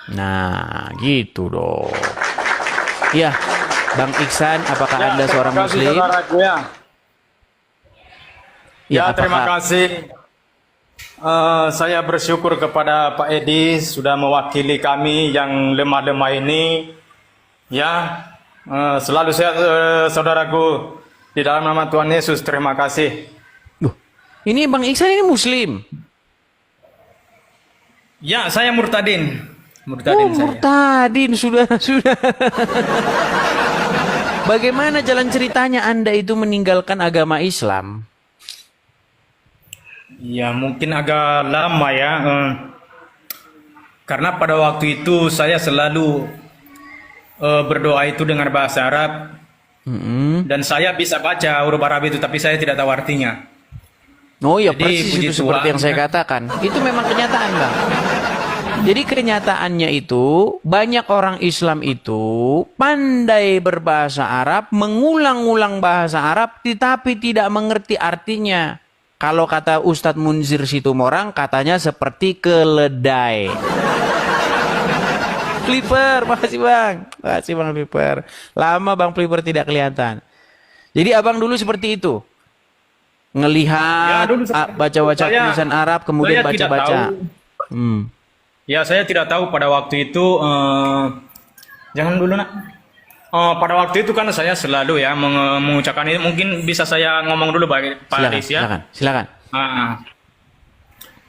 Nah, gitu dong. Iya, Bang Iksan, apakah Ya, Anda terima seorang kasih Muslim? saudaraku ya. Ya, Ya, terima apakah kasih. Saya bersyukur kepada Pak Edi sudah mewakili kami yang lemah-lemah ini. Ya, selalu sehat saudaraku. Di dalam nama Tuhan Yesus, terima kasih. Duh, ini Bang Iksan ini Muslim. Ya, saya murtadin. Oh, Murtadin saya. murtadin sudah sudah. Bagaimana jalan ceritanya Anda itu meninggalkan agama Islam? Ya, mungkin agak lama ya. Karena pada waktu itu saya selalu berdoa itu dengan bahasa Arab. Mm-mm. Dan saya bisa baca huruf Arab itu, tapi saya tidak tahu artinya. Oh ya, Jadi persis puji itu seperti Tuhan. yang saya katakan. Itu memang kenyataan, Bang. Jadi kenyataannya itu banyak orang Islam itu pandai berbahasa Arab, mengulang-ulang bahasa Arab tetapi tidak mengerti artinya. Kalau kata Ustadz Munzir Situmorang katanya seperti keledai. Flipper, makasih Bang. Makasih Bang Flipper. Lama Bang Flipper tidak kelihatan. Jadi abang dulu seperti itu. Ya, Ngelihat, dulu seperti itu. baca-baca Saya- tulisan Arab, kemudian saya tidak baca-baca. tahu. Hmm. Ya, saya tidak tahu pada waktu itu. Jangan dulu nak. Pada waktu itu kan saya selalu ya mengucapkan ini. Mungkin bisa saya ngomong dulu Pak Silakan, Aris ya. silakan, silakan.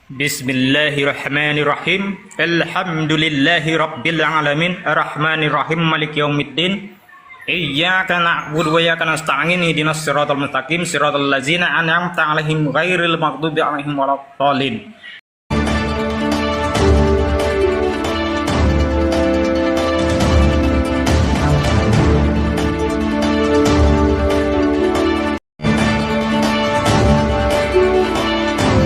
Bismillahirrahmanirrahim. Alhamdulillahi rabbil alamin. Arrahmanirrahim. Maliki yaumiddin. Iyyaka na'budu wa iyyaka nasta'in. Ihdinas siratal mustaqim. Siratal ladzina an'amta 'alaihim ghairil maghdubi 'alaihim waladdallin.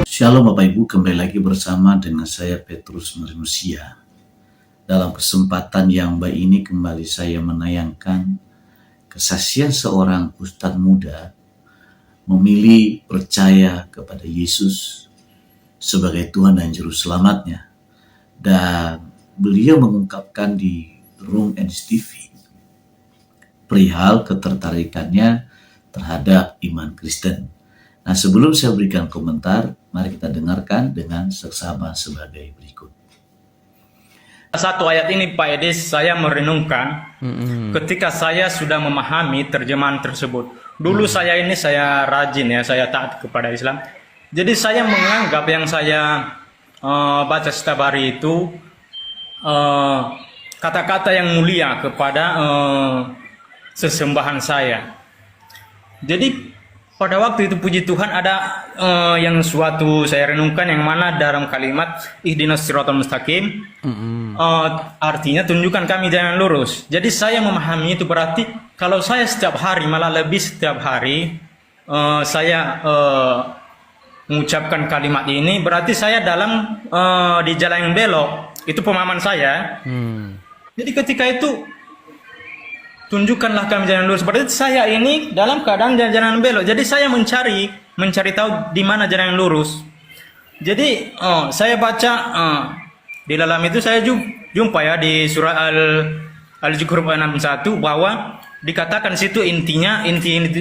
Shalom Bapak Ibu, kembali lagi bersama dengan saya Petrus Manusia. Dalam kesempatan yang baik ini kembali saya menayangkan kesaksian seorang ustadz muda memilih percaya kepada Yesus sebagai Tuhan dan Juru Selamatnya. Dan beliau mengungkapkan di Room NS TV perihal ketertarikannya terhadap iman Kristen. Nah, sebelum saya berikan komentar, mari kita dengarkan dengan seksama sebagai berikut. Satu ayat ini Pak Edis saya merenungkan Mm-mm. ketika saya sudah memahami terjemahan tersebut. Dulu saya rajin ya, saya taat kepada Islam. Jadi saya menganggap yang saya baca setiap hari itu kata-kata yang mulia kepada sesembahan saya. Jadi pada waktu itu puji Tuhan ada yang suatu saya renungkan yang mana dalam kalimat ihdinas siratal mustaqim artinya tunjukkan kami jalan lurus. Jadi saya memahami itu berarti kalau saya setiap hari malah lebih setiap hari saya mengucapkan kalimat ini berarti saya dalam di jalan yang belok. Itu pemahaman saya. Jadi ketika itu tunjukkanlah kami jalan lurus. Berarti saya ini dalam keadaan jalan belok. Jadi saya mencari tahu di mana jalan yang lurus. Jadi saya baca di dalam itu saya jumpa ya di surah Al-Zukhruf 61 bahwa dikatakan situ inti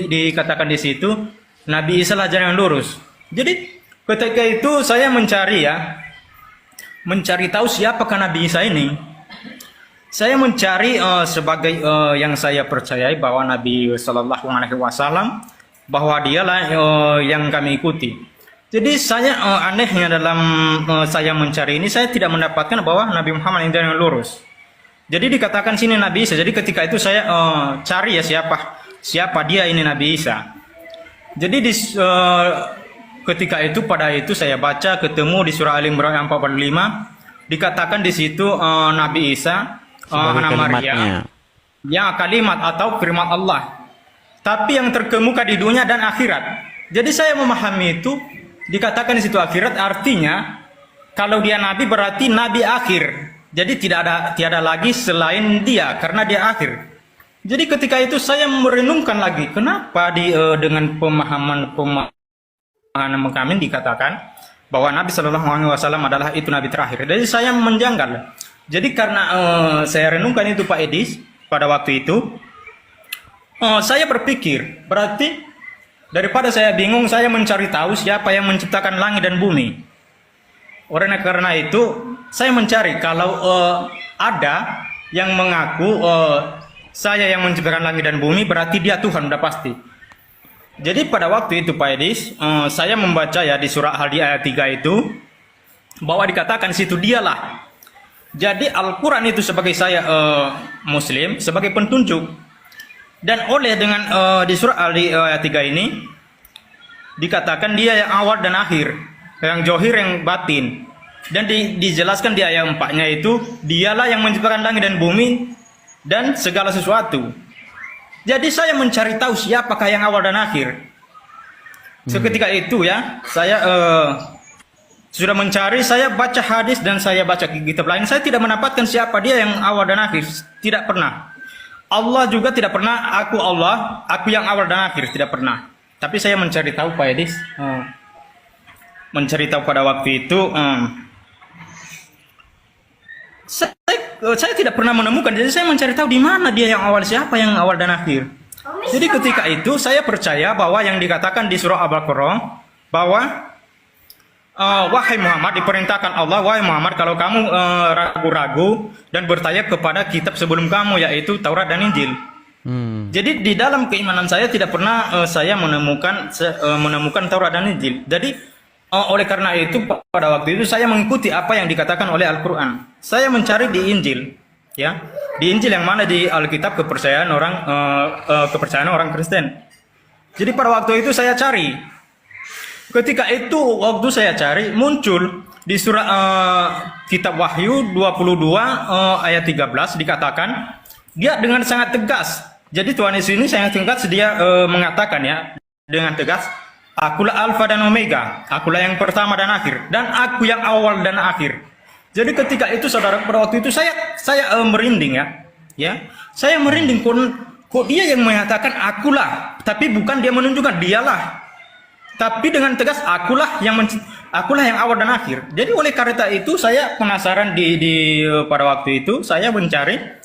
dikatakan di situ Nabi Isa lah jalan yang lurus. Jadi ketika itu saya mencari tahu siapakah Nabi Isa ini. Saya mencari sebagai yang saya percayai bahwa Nabi Shallallahu Alaihi Wasallam bahwa dialah yang kami ikuti. Jadi saya anehnya dalam saya mencari ini saya tidak mendapatkan bahwa Nabi Muhammad yang lurus. Jadi dikatakan sini Nabi Isa. Jadi ketika itu saya cari ya siapa dia ini Nabi Isa. Jadi ketika itu pada itu saya baca ketemu di surah Al-Imran 45 dikatakan di situ Nabi Isa anak Maria yang kalimat atau firman Allah tapi yang terkemuka di dunia dan akhirat. Jadi saya memahami itu dikatakan di situ akhirat artinya kalau dia nabi berarti nabi akhir. Jadi tiada lagi selain dia karena dia akhir. Jadi ketika itu saya merenungkan lagi kenapa dengan pemahaman kami dikatakan bahwa Nabi Shallallahu Alaihi Wasallam adalah itu nabi terakhir. Jadi saya menjanggal. Jadi karena saya renungkan itu Pak Edis pada waktu itu, saya berpikir berarti daripada saya bingung, saya mencari tahu siapa yang menciptakan langit dan bumi. Oleh karena itu saya mencari kalau ada yang mengaku saya yang menciptakan langit dan bumi, berarti dia Tuhan, udah pasti. Jadi pada waktu itu Pak Edis, saya membaca ya di surah Al-Hadi ayat 3 itu, bahwa dikatakan situ dialah. Jadi Al-Quran itu sebagai saya Muslim, sebagai penunjuk. Dan oleh dengan di surah Al-Hadi ayat 3 ini, dikatakan dia yang awal dan akhir, yang johir, yang batin. Dan dijelaskan di ayat 4-nya itu, dialah yang menciptakan langit dan bumi dan segala sesuatu. Jadi saya mencari tahu siapakah yang awal dan akhir. Seketika itu ya, saya sudah mencari, saya baca hadis dan saya baca kitab lain, saya tidak mendapatkan siapa dia yang awal dan akhir, tidak pernah. Allah juga tidak pernah, aku Allah, aku yang awal dan akhir, tidak pernah. Tapi saya mencari tahu Pak Edis, mencari tahu pada waktu itu, saya tidak pernah menemukan. Jadi saya mencari tahu di mana dia yang awal, siapa yang awal dan akhir. Jadi ketika itu saya percaya bahwa yang dikatakan di surah Al-Baqarah bahwa wahai Muhammad, diperintahkan Allah, wahai Muhammad, kalau kamu ragu-ragu dan bertanya kepada kitab sebelum kamu, yaitu Taurat dan Injil. Jadi di dalam keimanan saya tidak pernah saya menemukan Taurat dan Injil. Jadi oleh karena itu pada waktu itu saya mengikuti apa yang dikatakan oleh Al-Quran. Saya mencari di Injil, ya, di Injil yang mana di Alkitab kepercayaan orang Kristen. Jadi pada waktu itu saya cari. Ketika itu waktu saya cari, muncul di surah kitab Wahyu 22 ayat 13 dikatakan dia dengan sangat tegas. Jadi Tuhan Yesus ini sangat tegas, dia mengatakan ya dengan tegas, akulah Alfa dan Omega, akulah yang pertama dan akhir, dan aku yang awal dan akhir. Jadi ketika itu saudara, pada waktu itu saya merinding ya, saya merinding, kok dia yang mengatakan akulah, tapi bukan dia menunjukkan dialah. Tapi dengan tegas akulah yang awal dan akhir. Jadi oleh karena itu saya penasaran pada waktu itu saya mencari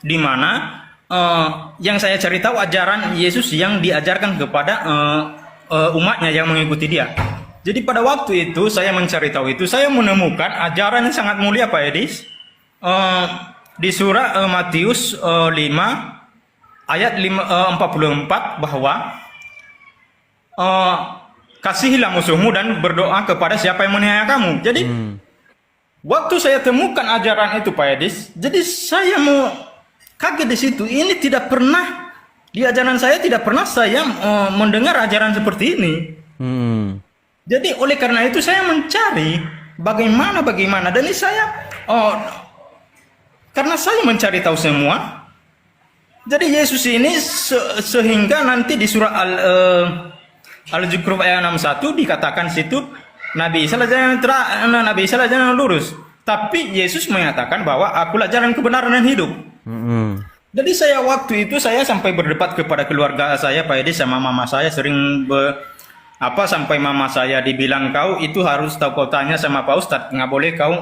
di mana yang saya cari tahu ajaran Yesus yang diajarkan kepada umatnya yang mengikuti dia. Jadi pada waktu itu saya mencari tahu itu, saya menemukan ajaran yang sangat mulia Pak Edis di surah Matius 5 ayat 44 bahwa kasihilah musuhmu dan berdoa kepada siapa yang menganiaya kamu. Jadi waktu saya temukan ajaran itu Pak Edis, jadi saya mau kaget di situ. Ini tidak pernah di ajaran saya, tidak pernah saya mendengar ajaran seperti ini. Jadi oleh karena itu saya mencari bagaimana dan ini saya karena saya mencari tahu semua. Jadi Yesus ini sehingga nanti di surah Al-Zukhruf ayat 61 dikatakan situ Nabi Isa adalah jalan lurus. Tapi Yesus mengatakan bahwa akulah jalan kebenaran dan hidup. Jadi saya waktu itu saya sampai berdebat kepada keluarga saya Pak Edi sama mama saya, sering sampai mama saya dibilang, kau itu harus tahu, kau tanya sama Pak Ustadz, nggak boleh kau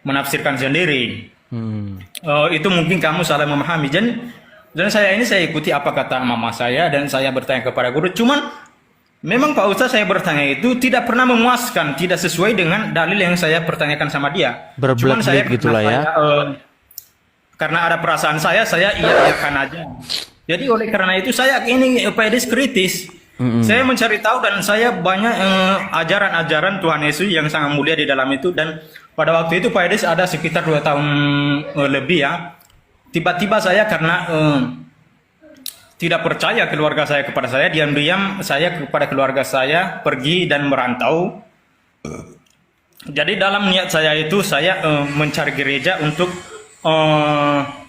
menafsirkan sendiri. Itu mungkin kamu salah memahami. Dan saya ikuti apa kata mama saya dan saya bertanya kepada guru. Cuman memang Pak Ustadz saya bertanya itu tidak pernah memuaskan, tidak sesuai dengan dalil yang saya pertanyakan sama dia. Cuman saya gitulah ya. Karena ada perasaan saya iya-iyakan aja. Jadi oleh karena itu saya ini Pak Edis kritis. Saya mencari tahu dan saya banyak ajaran-ajaran Tuhan Yesus yang sangat mulia di dalam itu. Dan pada waktu itu Pak Edis ada sekitar 2 tahun lebih ya. Tiba-tiba saya karena tidak percaya keluarga saya kepada saya, diam-diam saya kepada keluarga saya pergi dan merantau. Jadi dalam niat saya itu saya mencari gereja untuk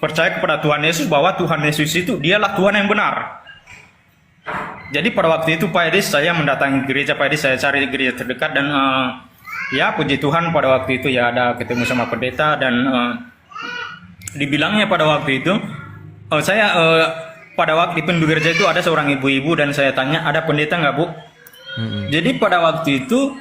percaya kepada Tuhan Yesus, bahwa Tuhan Yesus itu dialah Tuhan yang benar. Jadi pada waktu itu Pak Edis saya mendatangi gereja Pak Edis, saya cari gereja terdekat dan ya puji Tuhan pada waktu itu ya ada ketemu sama pendeta dan dibilangnya pada waktu itu saya pada waktu di penduduk gereja itu ada seorang ibu-ibu dan saya tanya, ada pendeta nggak Bu? Jadi pada waktu itu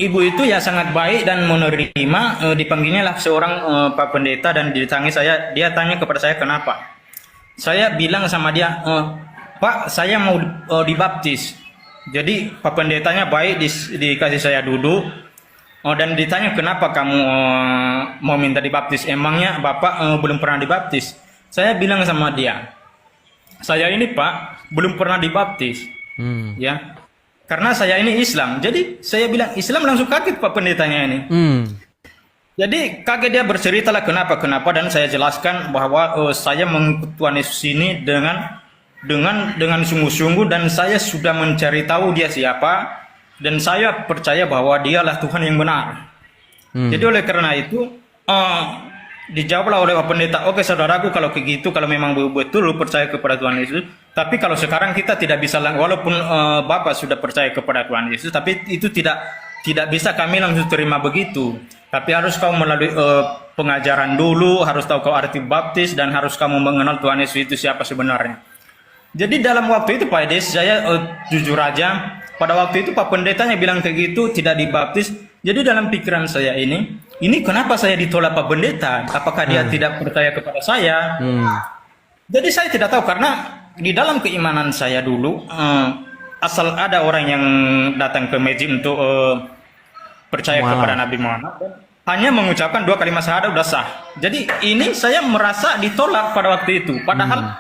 ibu itu ya sangat baik dan menerima. Dipanggilnya lah seorang Pak Pendeta dan dia tanya kepada saya kenapa. Saya bilang sama dia, Pak, saya mau dibaptis. Jadi Pak Pendetanya baik, dikasih saya duduk. Dan ditanya kenapa kamu mau minta dibaptis? Emangnya Bapak belum pernah dibaptis? Saya bilang sama dia, saya ini Pak belum pernah dibaptis, ya, karena saya ini Islam. Jadi saya bilang Islam, langsung kaget Pak Pendetanya ini. Jadi kaget dia, berceritalah kenapa, dan saya jelaskan bahwa saya mengikut Tuhan Yesus ini dengan sungguh-sungguh, dan saya sudah mencari tahu dia siapa. Dan saya percaya bahwa dialah Tuhan yang benar. Jadi oleh karena itu dijawablah oleh Pak Pendeta, oke saudaraku, kalau begitu, kalau memang betul percaya kepada Tuhan Yesus, tapi kalau sekarang kita tidak bisa, walaupun Bapak sudah percaya kepada Tuhan Yesus, tapi itu tidak bisa kami langsung terima begitu. Tapi harus kau melalui pengajaran dulu, harus tahu kau arti baptis, dan harus kamu mengenal Tuhan Yesus itu siapa sebenarnya. Jadi dalam waktu itu Pak Edes, saya jujur aja, pada waktu itu Pak Pendetanya bilang kayak gitu, tidak dibaptis. Jadi dalam pikiran saya ini kenapa saya ditolak Pak Pendeta? Apakah dia tidak percaya kepada saya? Jadi saya tidak tahu, karena di dalam keimanan saya dulu, asal ada orang yang datang ke masjid untuk percaya kepada Nabi Muhammad, hanya mengucapkan 2 kalimat syahadat udah sah. Jadi ini saya merasa ditolak pada waktu itu. Padahal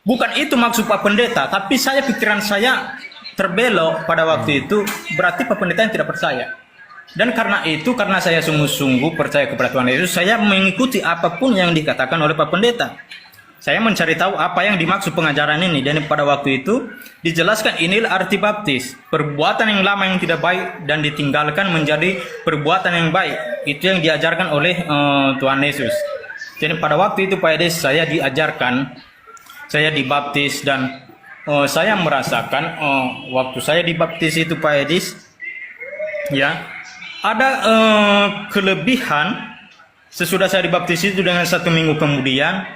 bukan itu maksud Pak Pendeta, tapi pikiran saya terbelok pada waktu itu, berarti Pak Pendeta yang tidak percaya. Dan karena saya sungguh-sungguh percaya kepada Tuhan Yesus, saya mengikuti apapun yang dikatakan oleh Pak Pendeta. Saya mencari tahu apa yang dimaksud pengajaran ini, dan pada waktu itu dijelaskan inilah arti baptis, perbuatan yang lama yang tidak baik dan ditinggalkan menjadi perbuatan yang baik. Itu yang diajarkan oleh Tuhan Yesus. Jadi pada waktu itu Pak Edes, saya diajarkan, saya dibaptis, dan saya merasakan waktu saya dibaptis itu Pak Edis, ya, ada kelebihan. Sesudah saya dibaptis itu dengan 1 minggu kemudian,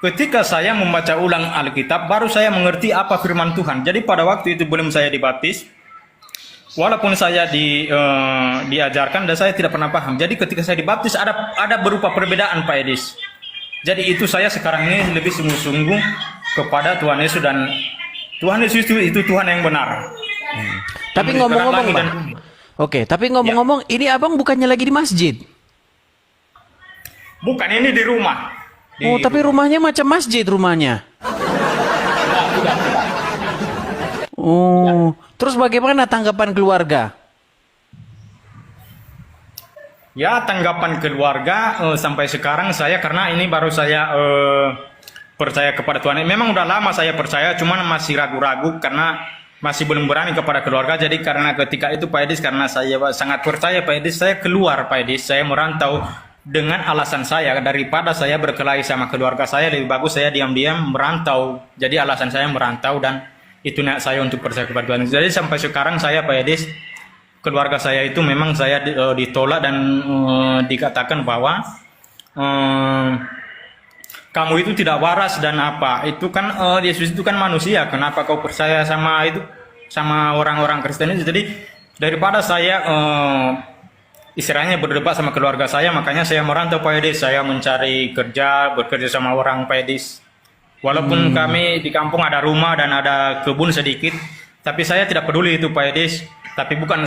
ketika saya membaca ulang Alkitab, baru saya mengerti apa firman Tuhan. Jadi pada waktu itu belum saya dibaptis, walaupun saya diajarkan dan saya tidak pernah paham. Jadi ketika saya dibaptis ada berupa perbedaan Pak Edis. Jadi itu saya sekarang ini lebih sungguh-sungguh kepada Tuhan Yesus, dan Tuhan Yesus itu Tuhan yang benar. Tapi ngomong-ngomong, Bang. Oke, tapi ngomong-ngomong, ini abang bukannya lagi di masjid? Bukan, ini di rumah. Tapi rumahnya macam masjid rumahnya. Terus bagaimana tanggapan keluarga? Ya, tanggapan keluarga sampai sekarang saya, karena ini baru saya percaya kepada Tuhan. Memang udah lama saya percaya, cuman masih ragu-ragu karena masih belum berani kepada keluarga. Jadi karena ketika itu Pak Edis, karena saya sangat percaya Pak Edis, saya keluar Pak Edis, saya merantau dengan alasan saya, daripada saya berkelahi sama keluarga saya, lebih bagus saya diam-diam merantau. Jadi alasan saya merantau, dan itu niat saya untuk percaya kepada Tuhan. Jadi sampai sekarang saya Pak Edis, keluarga saya itu memang saya ditolak dan dikatakan bahwa kamu itu tidak waras dan apa. Itu kan Yesus itu kan manusia. Kenapa kau percaya sama itu, sama orang-orang Kristen itu? Jadi daripada saya istilahnya berdebat sama keluarga saya, makanya saya merantau Pak Edis. Saya mencari kerja, bekerja sama orang Pak Edis. Walaupun kami di kampung ada rumah dan ada kebun sedikit, tapi saya tidak peduli itu Pak Edis. Tapi bukan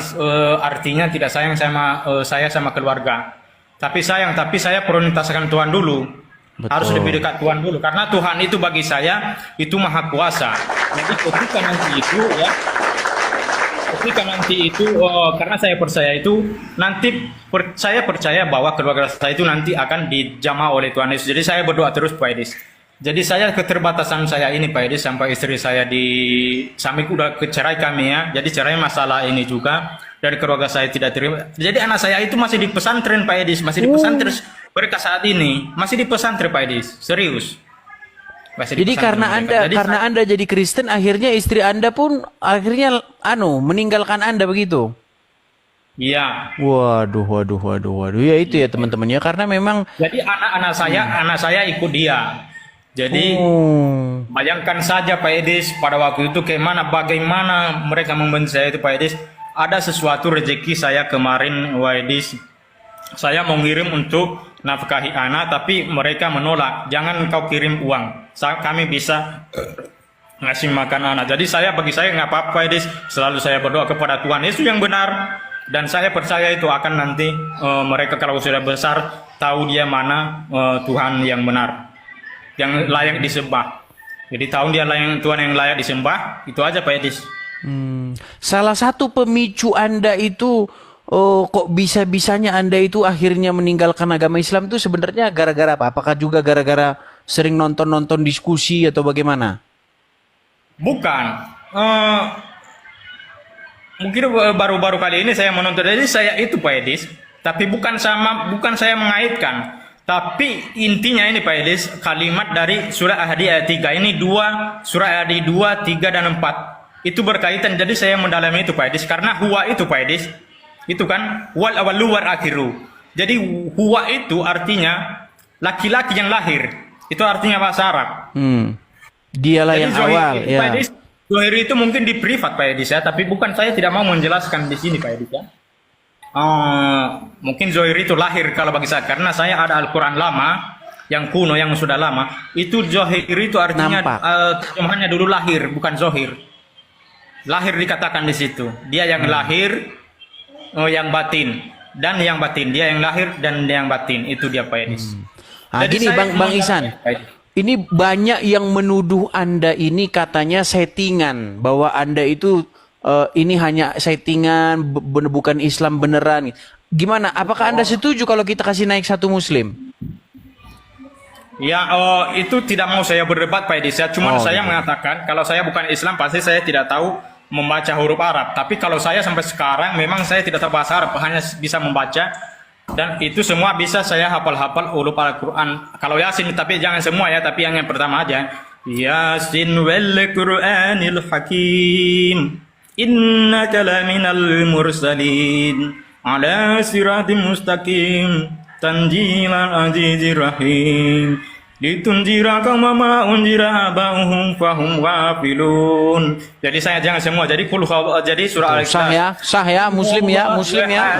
artinya tidak sayang sama saya sama keluarga. Tapi sayang, tapi saya prioritaskan Tuhan dulu. Betul. Harus lebih dekat Tuhan dulu, karena Tuhan itu bagi saya itu maha kuasa. Jadi ketika nanti itu karena saya percaya itu nanti saya percaya bahwa keluarga saya itu nanti akan dijamah oleh Tuhan Yesus. Jadi saya berdoa terus Pak Edis. Jadi saya keterbatasan saya ini Pak Edis, sampai istri saya sampai udah kecerai kami ya. Jadi cerai masalah ini juga, dari keluarga saya tidak terima. Jadi anak saya itu masih di pesantren Pak Edis, masih di pesantren. Mereka saat ini masih di pesantren Pak Edis, serius. Jadi karena Anda jadi Kristen, akhirnya istri Anda pun akhirnya meninggalkan Anda begitu. Iya. Waduh. Ya itu ya teman-teman ya, karena memang. Jadi anak saya ikut dia. Jadi bayangkan saja Pak Edis pada waktu itu bagaimana mereka membenci saya itu Pak Edis. ada sesuatu rezeki saya kemarin Waidis. Saya mau ngirim untuk nafkahi anak, tapi mereka menolak. Jangan kau kirim uang. Kami bisa ngasih makan anak. Jadi bagi saya nggak apa-apa, Edis. Selalu saya berdoa kepada Tuhan Yesus yang benar. Dan saya percaya itu akan nanti mereka kalau sudah besar tahu dia mana Tuhan yang benar, yang layak disembah. Jadi tahu dia Tuhan yang layak disembah. Itu aja Pak Edis. Salah satu pemicu Anda itu, kok bisa-bisanya Anda itu akhirnya meninggalkan agama Islam itu sebenarnya gara-gara apa? Apakah juga gara-gara sering nonton-nonton diskusi atau bagaimana? Bukan. Mungkin baru-baru kali ini saya menonton. Jadi saya itu Pak Edis. Tapi bukan saya mengaitkan. Tapi intinya ini Pak Edis, kalimat dari surah Ahadi ayat 3. Ini surah Ahadi 2, 3, dan 4. Itu berkaitan. Jadi saya mendalami itu Pak Edis. Karena huwa itu Pak Edis, itu kan wal awalu wal akhiru. Jadi huwa itu artinya laki-laki yang lahir. Itu artinya bahasa Arab. Dialah jadi yang awal. Pak Ya. Edis, Zohir itu mungkin di privat Pak Edis ya. Tapi bukan, saya tidak mau menjelaskan di sini Pak Edis ya. Mungkin Zohir itu lahir kalau bagi saya. Karena saya ada Al-Quran lama, yang kuno, yang sudah lama. Itu Zohir itu artinya terjemahannya dulu lahir, bukan Zohir. Lahir dikatakan di situ. Dia yang lahir, yang batin, dan yang batin. Dia yang lahir dan dia yang batin. Itu dia Pak Edis. Jadi Gini saya Bang Ihsan, ini banyak yang menuduh Anda ini katanya settingan, bahwa Anda itu ini hanya settingan, bukan Islam beneran. Gimana? Apakah Anda setuju kalau kita kasih naik satu Muslim? Ya, itu tidak mau saya berdebat Pak Edis ya. Cuman saya mengatakan kalau saya bukan Islam pasti saya tidak tahu membaca huruf Arab. Tapi kalau saya sampai sekarang memang saya tidak tahu bahasa Arab, hanya bisa membaca. Dan itu semua bisa saya hafal-hafal huruf Al-Quran. Kalau Yasin, tapi jangan semua ya, tapi yang pertama aja. Yasin wal Qur'anil Hakim, innaka laminal mursalin, ala siratim mustaqim, tanjilal azizir rahim, litunjira kama ma unjira abahum fahum wafilun. Jadi saya jangan semua. Jadi jadi surah Al-Ikhlas. Sah ya, Muslim ya, Muslim ya.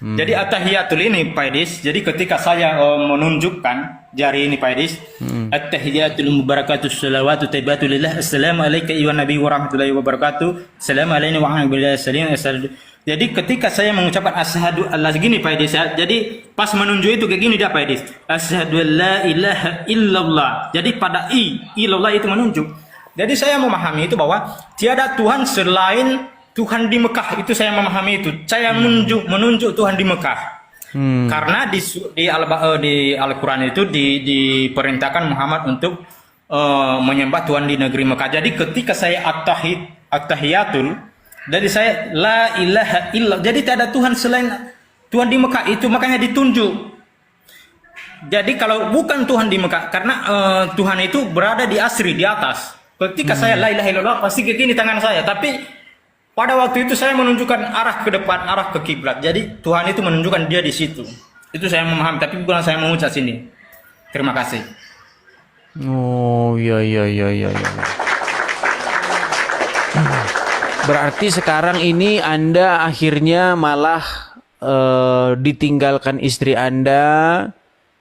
Jadi at-tahiyatul ini Pak Edis. Jadi ketika saya menunjukkan jari ini Pak Edis, at-tahiyatul mubarakatus salawatu taibatu lillah, assalamu alayka ayyuhan nabi wa rahmatullahi wa barakatuh, assalamu alayna wa ala alihi. Jadi ketika saya mengucapkan asyhadu alla gini Pak Edis ya. Jadi pas menunjuk itu kayak gini dia Pak Edis. Asyhadu alla ilaha illallah. Jadi pada illallah itu menunjuk. Jadi saya memahami itu bahwa tiada Tuhan selain Tuhan di Mekah. Itu saya memahami itu. Saya menunjuk Tuhan di Mekah. Karena di Al-Quran itu diperintahkan Muhammad untuk menyembah Tuhan di negeri Mekah. Jadi ketika saya at-tahiyatul, jadi saya la ilaha illallah. Jadi tidak ada Tuhan selain Tuhan di Mekah. Itu makanya ditunjuk. Jadi kalau bukan Tuhan di Mekah, karena Tuhan itu berada di asri, di atas. Ketika saya la ilaha illallah, pasti ke kini tangan saya. Tapi pada waktu itu saya menunjukkan arah ke depan, arah ke kiblat. Jadi Tuhan itu menunjukkan dia di situ. Itu saya memahami, tapi bukan saya mengucap sini. Terima kasih. Oh, iya. Berarti sekarang ini Anda akhirnya malah ditinggalkan istri Anda.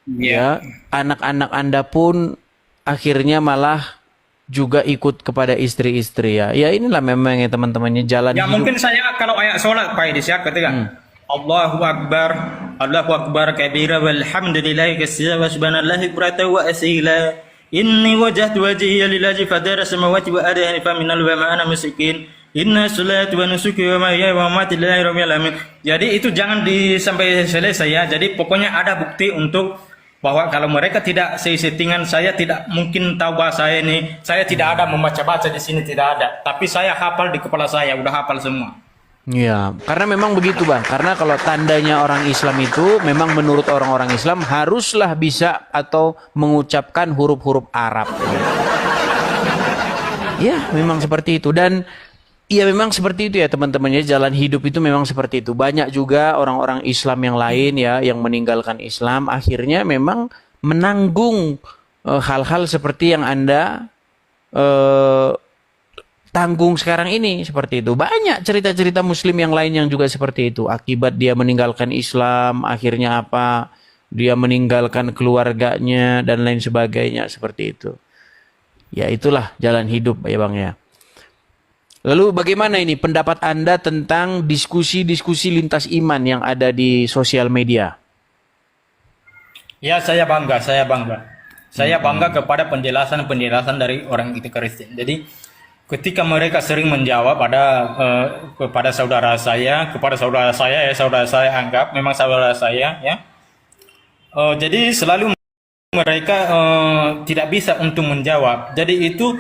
Ya, anak-anak Anda pun akhirnya malah juga ikut kepada istri-istri ya. Ya inilah memang ya teman-temannya jalan ya, hidup. mungkin saya kalau ayat sholat Pak Edis ya ketika Allahu Akbar kabira walhamdulillahi katsira wa subhanallahi bukratan wa asila. Inni wajjahtu wajhiya lillazi fatara samawati wa ardi hanifan minal wa ma ana musyrikin. Inna salati wa nusuki wa mahyaya wa mamati lillahi rabbil alamin. Jadi itu jangan sampai selesai ya. Jadi pokoknya ada bukti untuk bahwa kalau mereka tidak settingan, saya tidak mungkin tahu bahasa ini. Saya tidak ada membaca-baca di sini, tidak ada. Tapi saya hafal di kepala saya, udah hafal semua. Ya, karena memang begitu Bang. Karena kalau tandanya orang Islam itu, memang menurut orang-orang Islam haruslah bisa atau mengucapkan huruf-huruf Arab. Ya, memang seperti itu. Dan iya memang seperti itu ya teman-temannya, jalan hidup itu memang seperti itu. Banyak juga orang-orang Islam yang lain ya yang meninggalkan Islam akhirnya memang menanggung hal-hal seperti yang Anda eh, tanggung sekarang ini seperti itu. Banyak cerita-cerita muslim yang lain yang juga seperti itu. Akibat dia meninggalkan Islam, akhirnya apa? Dia meninggalkan keluarganya dan lain sebagainya seperti itu. Ya itulah jalan hidup ya Bang ya. Lalu bagaimana ini pendapat Anda tentang diskusi-diskusi lintas iman yang ada di sosial media? Ya, saya bangga, saya bangga. Saya bangga kepada penjelasan-penjelasan dari orang itu Kristen. Jadi, ketika mereka sering menjawab kepada saudara saya ya, saudara saya anggap memang saudara saya ya. Jadi selalu mereka tidak bisa untuk menjawab. Jadi itu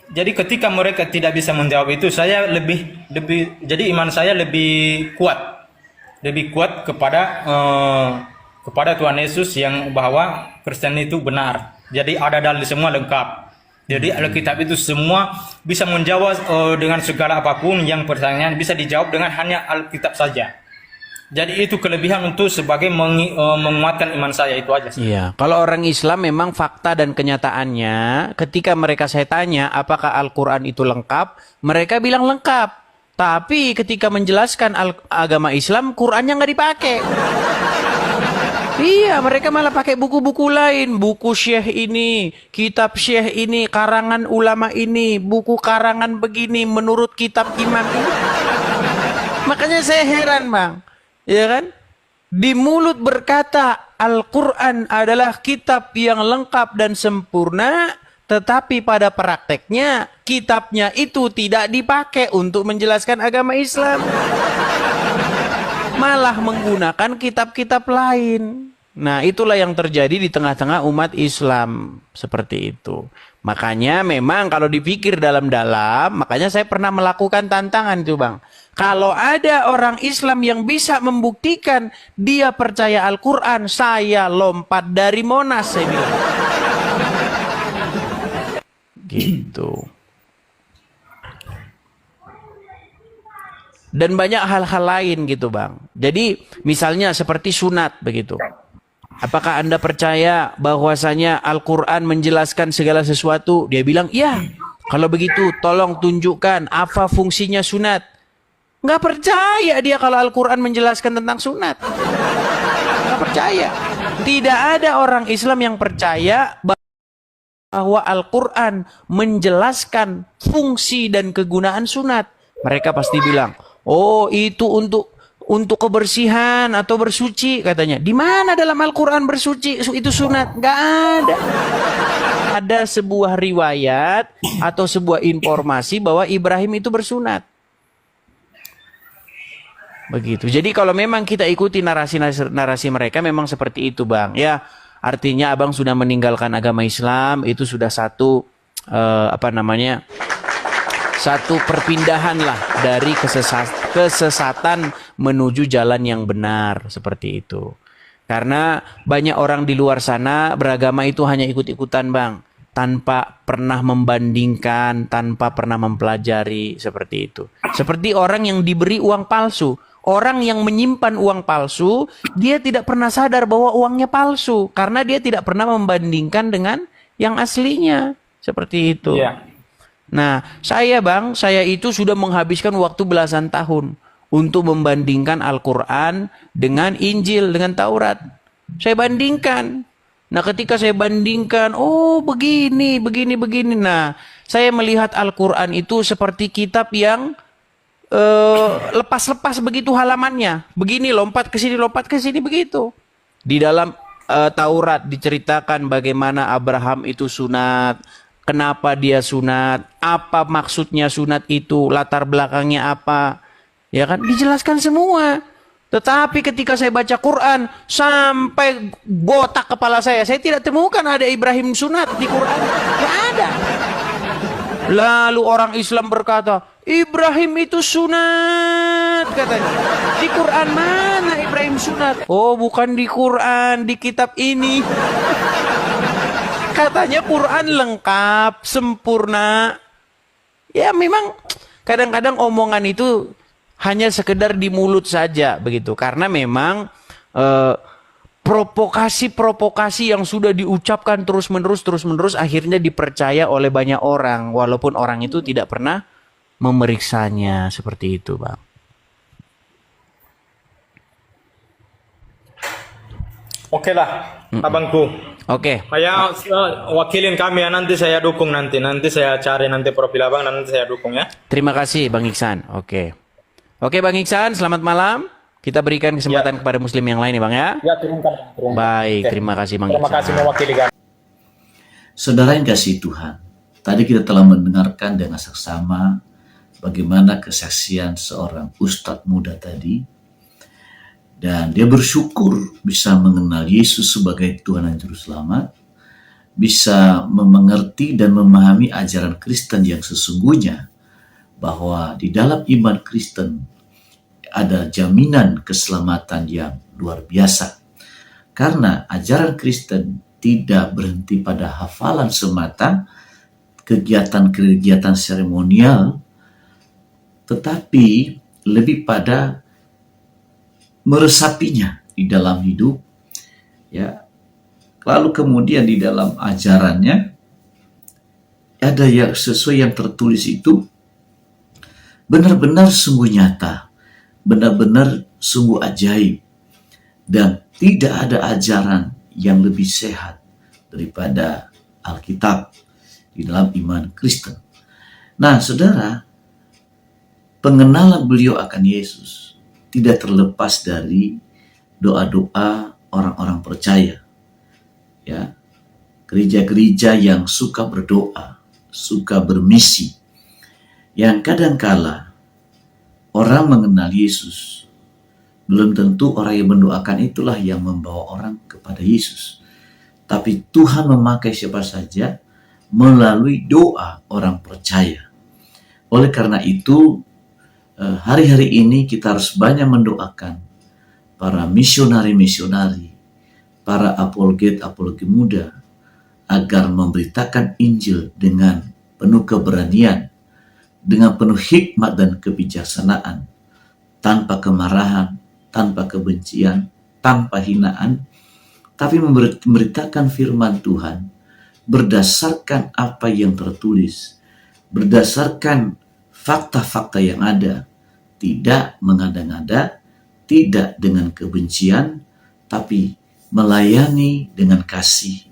jadi ketika mereka tidak bisa menjawab itu, saya lebih jadi iman saya lebih kuat kepada Tuhan Yesus yang bahwa Kristen itu benar. Jadi ada dalil semua lengkap. Jadi Alkitab itu semua bisa menjawab dengan segala apapun yang pertanyaan bisa dijawab dengan hanya Alkitab saja. Jadi itu kelebihan untuk sebagai menguatkan iman saya, itu aja sih. Iya, kalau orang Islam memang fakta dan kenyataannya ketika mereka saya tanya apakah Al-Quran itu lengkap, mereka bilang lengkap. Tapi ketika menjelaskan agama Islam, Qurannya nggak dipakai. Iya, mereka malah pakai buku-buku lain, buku syekh ini, kitab syekh ini, karangan ulama ini, buku karangan begini menurut kitab imam ini. Makanya saya heran, Bang. Ya kan? Di mulut berkata Al-Quran adalah kitab yang lengkap dan sempurna, tetapi pada prakteknya kitabnya itu tidak dipakai untuk menjelaskan agama Islam. Malah menggunakan kitab-kitab lain. Nah, itulah yang terjadi di tengah-tengah umat Islam. Seperti itu. Makanya memang kalau dipikir dalam-dalam, makanya saya pernah melakukan tantangan itu Bang. Kalau ada orang Islam yang bisa membuktikan dia percaya Al-Quran, saya lompat dari Monas, saya bilang. Gitu. Dan banyak hal-hal lain gitu Bang. Jadi misalnya seperti sunat begitu. Apakah Anda percaya bahwasanya Al-Quran menjelaskan segala sesuatu? Dia bilang, iya. Kalau begitu tolong tunjukkan apa fungsinya sunat. Nggak percaya dia kalau Al-Quran menjelaskan tentang sunat. Nggak percaya. Tidak ada orang Islam yang percaya bahwa Al-Quran menjelaskan fungsi dan kegunaan sunat. Mereka pasti bilang, oh itu untuk kebersihan atau bersuci katanya. Di mana dalam Al-Quran bersuci itu sunat? Nggak ada. Ada sebuah riwayat atau sebuah informasi bahwa Ibrahim itu bersunat. Begitu. Jadi kalau memang kita ikuti narasi mereka memang seperti itu Bang. Ya, artinya Abang sudah meninggalkan agama Islam, itu sudah satu satu perpindahan lah dari kesesatan menuju jalan yang benar seperti itu. Karena banyak orang di luar sana beragama itu hanya ikut-ikutan Bang, tanpa pernah membandingkan, tanpa pernah mempelajari seperti itu. Seperti orang yang diberi uang palsu. Orang yang menyimpan uang palsu, dia tidak pernah sadar bahwa uangnya palsu. Karena dia tidak pernah membandingkan dengan yang aslinya. Seperti itu. Yeah. Nah, saya Bang, saya itu sudah menghabiskan waktu belasan tahun untuk membandingkan Al-Quran dengan Injil, dengan Taurat. Saya bandingkan. Nah, ketika saya bandingkan, oh begini. Nah, saya melihat Al-Quran itu seperti kitab yang lepas-lepas begitu halamannya. Begini, lompat ke sini begitu. Di dalam Taurat diceritakan bagaimana Abraham itu sunat, kenapa dia sunat, apa maksudnya sunat itu, latar belakangnya apa. Ya kan? Dijelaskan semua. Tetapi ketika saya baca Quran, sampai botak kepala saya tidak temukan ada Ibrahim sunat di Quran. Tidak ada. Lalu orang Islam berkata, Ibrahim itu sunat katanya. Di Quran mana Ibrahim sunat? Oh, bukan di Quran, di kitab ini. Katanya Quran lengkap, sempurna. Ya memang kadang-kadang omongan itu hanya sekedar di mulut saja begitu. Karena memang provokasi yang sudah diucapkan terus-menerus akhirnya dipercaya oleh banyak orang walaupun orang itu tidak pernah memeriksanya, seperti itu, Bang. Oke lah, abangku. Oke. Saya wakilin kami ya, nanti saya dukung nanti saya cari nanti profil abang dan nanti saya dukung ya. Terima kasih Bang Iksan. Oke. Oke Bang Iksan, selamat malam. Kita berikan kesempatan kepada muslim yang lain ya Bang ya. Ya, turunkan. Baik, terima kasih Bang Terima Iksan. kasih mewakili kami. Saudara yang kasih Tuhan, tadi kita telah mendengarkan dengan seksama bagaimana kesaksian seorang ustadz muda tadi. Dan dia bersyukur bisa mengenal Yesus sebagai Tuhan dan Juru Selamat, bisa mengerti dan memahami ajaran Kristen yang sesungguhnya, bahwa di dalam iman Kristen ada jaminan keselamatan yang luar biasa. Karena ajaran Kristen tidak berhenti pada hafalan semata, kegiatan-kegiatan seremonial, tetapi lebih pada meresapinya di dalam hidup, ya. Lalu kemudian di dalam ajarannya ada yang sesuai yang tertulis itu benar-benar sungguh nyata, benar-benar sungguh ajaib, dan tidak ada ajaran yang lebih sehat daripada Alkitab di dalam iman Kristen. Nah, saudara, pengenalan beliau akan Yesus tidak terlepas dari doa-doa orang-orang percaya. Ya, gereja-gereja yang suka berdoa, suka bermisi, yang kadangkala orang mengenal Yesus, belum tentu orang yang mendoakan itulah yang membawa orang kepada Yesus. Tapi Tuhan memakai siapa saja melalui doa orang percaya. Oleh karena itu, hari-hari ini kita harus banyak mendoakan para misionari-misionari, para apologet-apologet muda, agar memberitakan Injil dengan penuh keberanian, dengan penuh hikmat dan kebijaksanaan, tanpa kemarahan, tanpa kebencian, tanpa hinaan, tapi memberitakan firman Tuhan berdasarkan apa yang tertulis, berdasarkan fakta-fakta yang ada, tidak mengada-ngada, tidak dengan kebencian, tapi melayani dengan kasih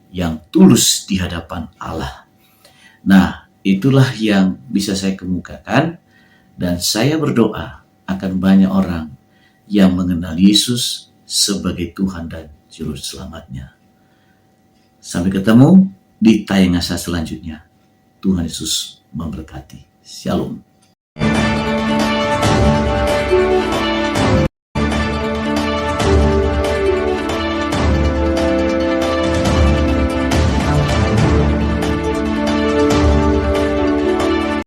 yang tulus di hadapan Allah. Nah, itulah yang bisa saya kemukakan, dan saya berdoa akan banyak orang yang mengenal Yesus sebagai Tuhan dan Juru Selamatnya. Sampai ketemu di tayangan saya selanjutnya. Tuhan Yesus memberkati. Shalom.